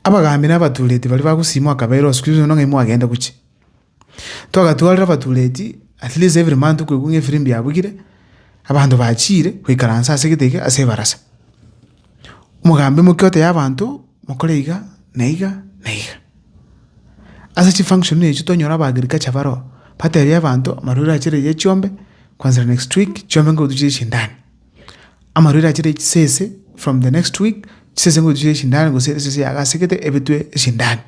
abagambi n'abatuleti bali bakusima akabairo squeeze no ngemu agenda kuki twakatwalira abatuleti at least every month kwekunge firimbi yabugire abantu bachire kwikaransa asekiteke asebarasa umugambi mukyote y'abantu mukoreiga neiga asa chi function n'echo tonyora ba agriculture baro pateri y'abantu amarura achire yechombe kwanza next week chombe ngo duchire shindani amarura achire sese from the next week sese ngo duchire shindani ngo sese agasekete ebetwe shindani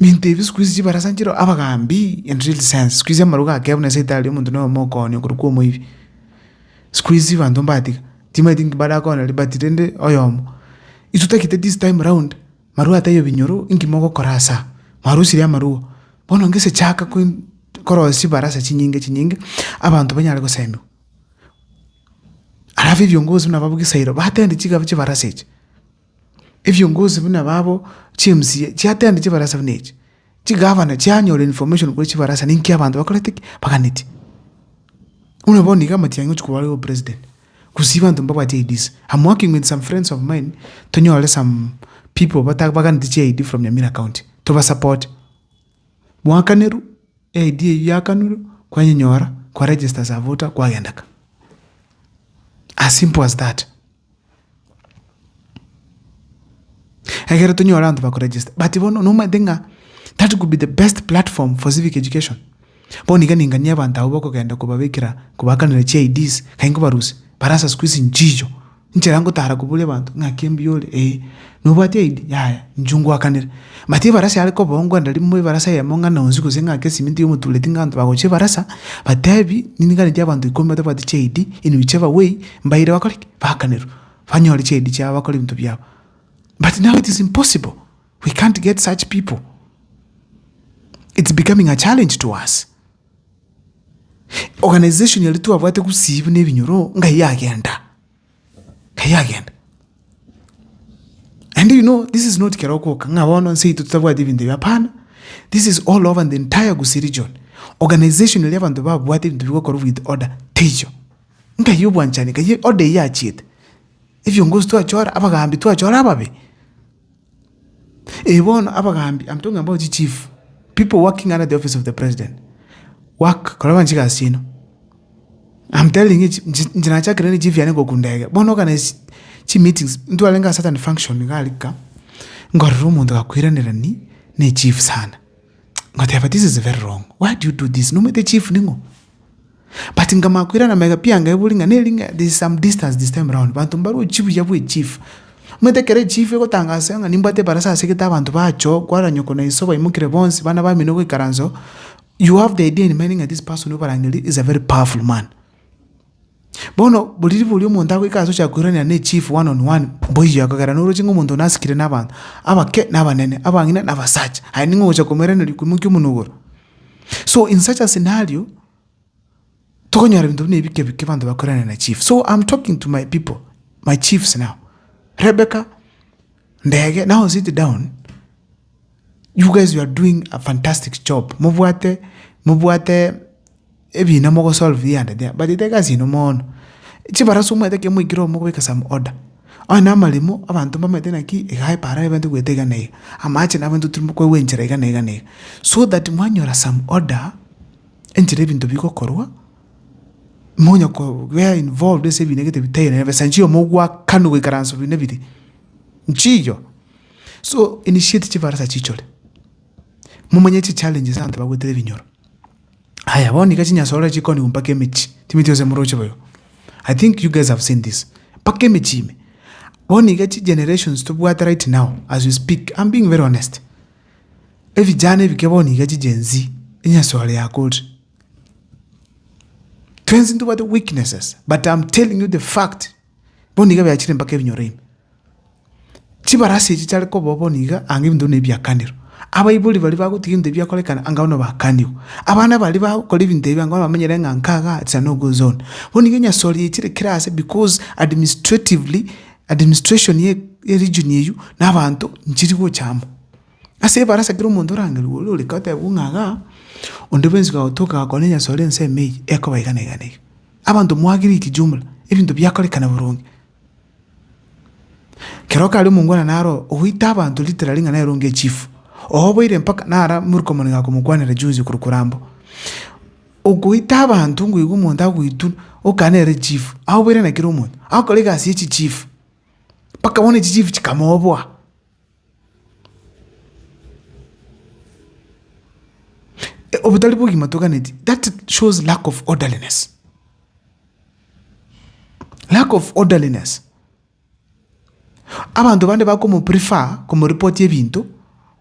Mintevi squeeze barasa njiro abagambi in real sense squeeze amaruga akebona setali umuntu no mokoni kuruko mo hivi squeeze vantu mbatika tima think bada kona libatitende oyomo itutakite this time round maru atayo binyoro ingimoko korasa maru siria maru bono ngese chaka ko korosi barasa chinyinge abantu banyale ko sembe arafi vyongozi nababugisairo batende chigaba chibarasa echi ivyongozi bina babo chimsi chiatende chibarasa vnechi chigavana chianyole information kuri chibarasa ninki abantu bakoletiki bakaniti unaboni kama tianyo chikuwale president kusiba ntumba kwa JDs. I'm working with some friends of mine tonyole some people bakaniti JD from Nyamira County to ba support mwakaneru AD yakanuru kwa nyonyora kwa register za voter kwa gendaka as simple as that. I get to know around to register. But you know, no matter that could be the best platform for civic education. Boni gani ngania banta uboko kenda kubabikira kubaka na CIDs kaingo barusi barasa squeeze njijo ncherango tara kubule bantu ngakembiole no bati ID ya njungu akanira mati barasa yale ko bongo ndali mu barasa ya monga na unziku zenga ke siminti yo mutuleti ngantu bagoche barasa batabi niningani dia bantu ikomba bati CID in whichever way mbaire bakoli bakanira fanyole CID cha bakoli mtu byabo. But now it is impossible. We can't get such people. It's becoming a challenge to us. Organization yalitu abate kusibu nebinyoro ngayagenda. And you know, this is not Keroko Kangawono say to Tawadi in the Japan. This is all over the entire Gusii region. Organization level the Bab what if you go with order teacher. Ngayu wanchani kaye order ya cheat. If you go to a chora abagambi to a chora baby. I'm talking about the chief. People working under the office of the president. Work, I'm telling you, Jinacha Granny Chief Yango Kundega. Bon organize meetings into a lenga certain function. Galika got room on the Quirani, ne chief son. Whatever, this is very wrong. Why do you do this? No matter chief Ningo. But in Gamaquira and Megapianga, willing and nailing, there's some distance this time around. But Tumbaru Chief Yabu chief. Metekere chief ko tanga senga nimbate barasa seketa abantu bacho kwara nyoko na isoba imukire bonsi bana ba minogo karanzo. You have the idea in meaning that this person over angeli is a very powerful man. Bono buliri bulyo monta ko ikaso cha kurani ne chief one on one boy yakagara no rochingo muntu nasikire nabantu abake nabanene abangina nabasacha hayiningo cha komerene likumukyo munugoro. So in such a scenario tokonyara bintu nebike bike bantu bakorana na chief. So I'm talking to my people, my chiefs now. Rebecca, Ndege, now sit down. You guys, you are doing a fantastic job. Mubuate, ebi na mogo solve the end there. But the guys, no more. Chibara sumo take mu igiro mo weka some order. Ana malimo abantu bametena ki egai para eventu gwetega nei. Amache na abantu tumu ko wenjera ga. So that when you are some order, enjere bintu biko korwa. Monya ko we are involved this every negative time and sanjio mogwa kanu we karanso we nebiti nchiyo. So initiate chivarasa chichole mumanye chi challenges antu bagwetele vinyoro haya boni kachinya sora chikoni umpake mechi timitio se muroche boyo. I think you guys have seen this pake mechi me boni kachi generations to what right now as we speak. I'm being very honest. Every jane vikeboni kachi Gen Z inya sora ya cold turns into what the weaknesses. But I'm telling you the fact. Boniga be achire mpake vinyoreim. Chibarasi chichale ko boniga angi mdu ne bya kaniro. Abayibuli bali bago tiginde bya kolekana angaono bakaniwo. Abana bali bago kolivinde bya ngoma bamenyere nkankaga it's a no go zone. Boniga nya sori ichire kirase because administration ye region yeyu n'abantu njiriwo cyamo. ase barasa kiro omonto orangeri ore kote bung'aga onde bensi gaotoka akonenya sore nseme eko baiganegane abantu mwagiri kijumla ebintu byakorekana burungi keroka ali mungwana naro uhita abantu literally ngana eronge chief ohoboire mpaka nara murikomoninga kumukwanira juzi kurukurambo ukuita abantu nguigu umuntu agwitu okanere chief ahoboire na kiro umuntu akolega si chief paka wone chief chikamobwa obutali bugima tokaneti that shows lack of orderliness. Abantu bande bakomo prefer como report ebintu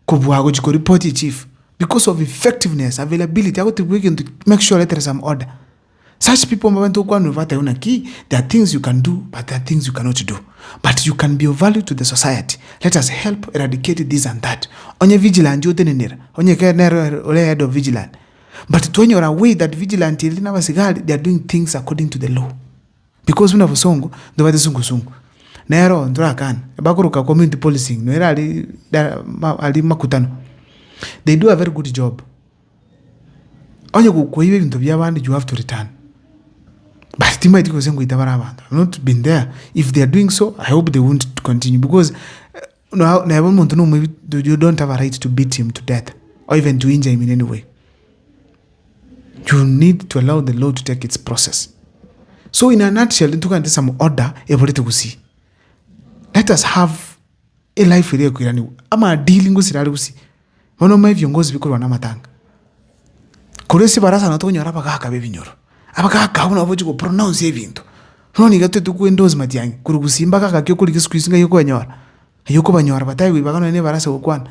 kubwago chiko report chief because of effectiveness, availability. I got to make sure that there is some order. Such people there are things you can do, but there are things you cannot do. But you can be of value to the society. Let us help eradicate this and that. Onye vigilant you tenenera. Onye kenero ole head of vigilant. But when you are aware that vigilant they are doing things according to the law. Because we have a song, the way the sungu. Nero ndorakan. Ebakuruka community policing. No era ali makutano. They do a very good job. Onye kukoiwe ibintu byabandi you have to return. But I've not been there. If they are doing so, I hope they won't continue because you don't have a right to beat him to death or even to injure him in any way. You need to allow the law to take its process. So in a nutshell, to get some order, Gusii. Let us have a life with you. I'm dealing with it. One of my viongozi because wanamatanga. Kuresi barasa natonyo rapa kaka bebi nyoro. Abaka kauna oboji ko pronounce ebintu. Noni gato tuku endose matiangi. Kuru Gusii mbaka kakyo kuri kiskuisinga yoko banyora. Yoko banyora batayi gubaka ne barasa okwana.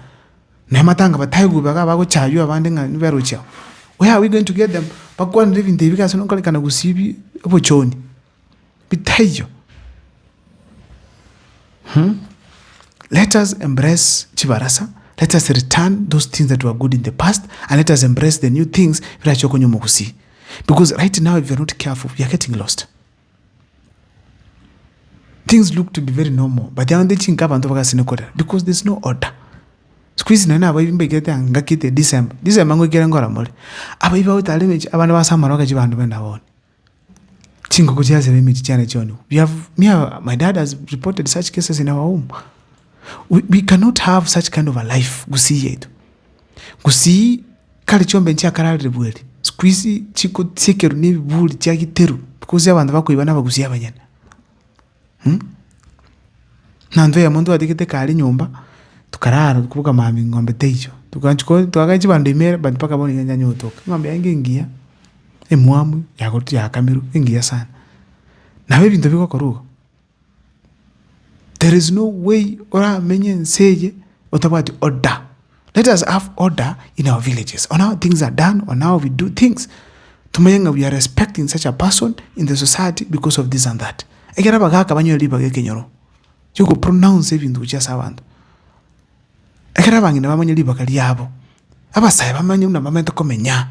Ne matanga batayi gubaka bako chayo abande nga nivero chao. Where are we going to get them? Bakwana living day because no kana Gusii obochoni. Bitayo. Let us embrace Chibarasa. Let us return those things that were good in the past and let us embrace the new things. Because right now, if you're not careful, you're getting lost. Things look to be very normal, but they're because there's no order. Squeeze na aba ibimbe gete ngakite December ngo kera ngora mole. Aba iba utale mechi abana basamara ka jibandu benda bone. Chingo kujaze mechi cyane cyone. My dad has reported such cases in our home. We cannot have such kind of a life. Gusii yetu. Gusii kali chombe nchi akarali bweli. Squeeze chiko tsekeru ni buli cyagiteru because abantu bakoyiba n'abaguzi abanyana. Nando ya muntu adikite kali nyumba tukarara kuvuga mami ngombe tejo. Tukagachi bandu imera bandu paka boni nganya nyotoka. Ngombe yange ngia emwamu yakotu ya kamiru ngia sana. Nawe bintu biko korugo. There is no way ora menye nseye otabati order. Let us have order in our villages, on how things are done, on how we do things. Tumayenga we are respecting such a person in the society because of this and that. Egera bagaka banyo liba gekenyoro. Yuko pronounce ebintu byasa abantu. Egera bangina bamanyo liba kali yabo. Abasaye bamanyo na mamento komenya.